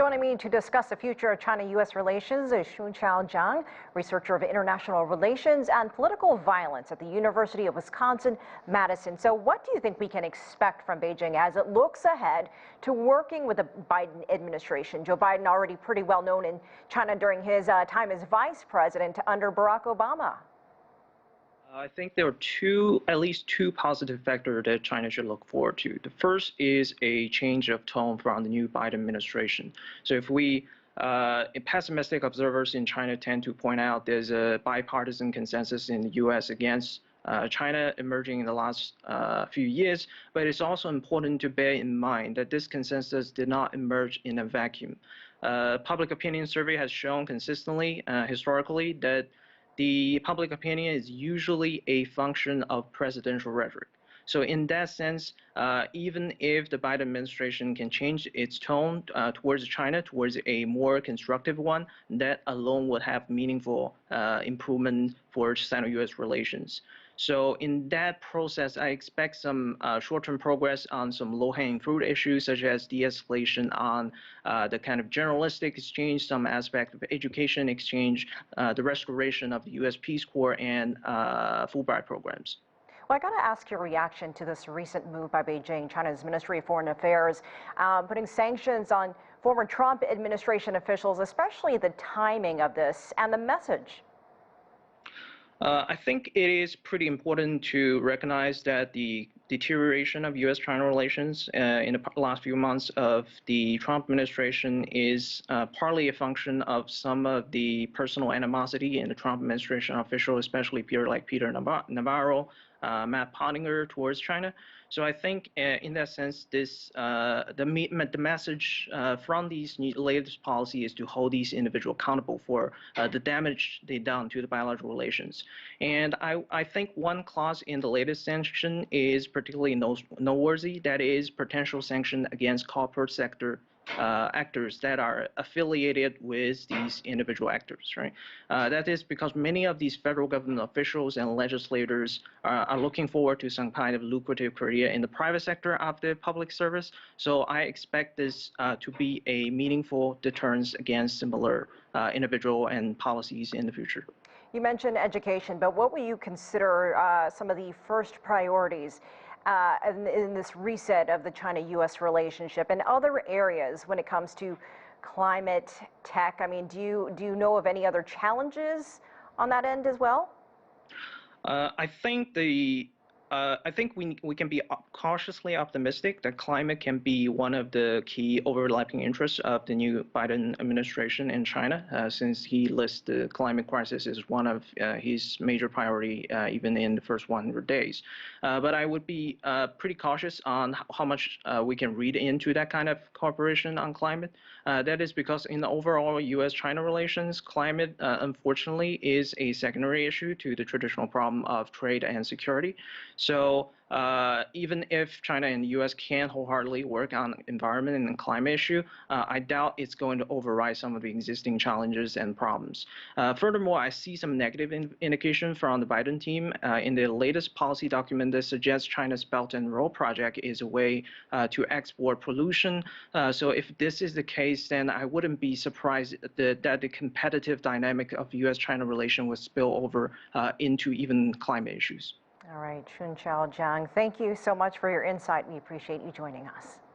Joining me to discuss the future of China-U.S. relations is Xunchao Zhang, researcher of international relations and political violence at the University of Wisconsin-Madison. So what do you think we can expect from Beijing as it looks ahead to working with the Biden administration? Joe Biden already pretty well known in China during his time as vice president under Barack Obama. I think there are at least two positive factors that China should look forward to. The first is a change of tone from the new Biden administration. So if pessimistic observers in China tend to point out there's a bipartisan consensus in the U.S. against China emerging in the last few years, but it's also important to bear in mind that this consensus did not emerge in a vacuum. Public opinion survey has shown consistently, historically, that the public opinion is usually a function of presidential rhetoric. So in that sense, even if the Biden administration can change its tone towards China, towards a more constructive one, that alone would have meaningful improvement for Sino-U.S. relations. So in that process, I expect some short-term progress on some low-hanging fruit issues, such as de-escalation on the kind of generalistic exchange, some aspect of education exchange, the restoration of the U.S. Peace Corps, and Fulbright programs. Well, I got to ask your reaction to this recent move by Beijing, China's Ministry of Foreign Affairs, putting sanctions on former Trump administration officials, especially the timing of this and the message. I think it is pretty important to recognize that the deterioration of U.S.-China relations in the last few months of the Trump administration is partly a function of some of the personal animosity in the Trump administration officials, especially Peter Navarro, Matt Pottinger towards China. So I think in that sense, the message from these latest policy is to hold these individuals accountable for the damage they've done to the bilateral relations. And I think one clause in the latest sanction is particularly noteworthy. That is potential sanction against corporate sector actors that are affiliated with these individual actors, right? That is because many of these federal government officials and legislators are looking forward to some kind of lucrative career in the private sector after public service. So I expect this to be a meaningful deterrence against similar individual and policies in the future. You mentioned education, but what will you consider some of the first priorities in this reset of the China-U.S. relationship and other areas when it comes to climate, tech? I mean, do you know of any other challenges on that end as well? I think we can be cautiously optimistic that climate can be one of the key overlapping interests of the new Biden administration in China, since he lists the climate crisis as one of his major priority even in the first 100 days. But I would be pretty cautious on how much we can read into that kind of cooperation on climate. That is because in the overall U.S.-China relations, climate, unfortunately, is a secondary issue to the traditional problem of trade and security. So even if China and the U.S. can wholeheartedly work on environment and climate issue, I doubt it's going to override some of the existing challenges and problems. Furthermore, I see some negative indication from the Biden team in the latest policy document that suggests China's Belt and Road project is a way to export pollution. So if this is the case, then I wouldn't be surprised that the competitive dynamic of U.S.-China relation will spill over into even climate issues. All right, Xunchao Zhang, thank you so much for your insight. We appreciate you joining us.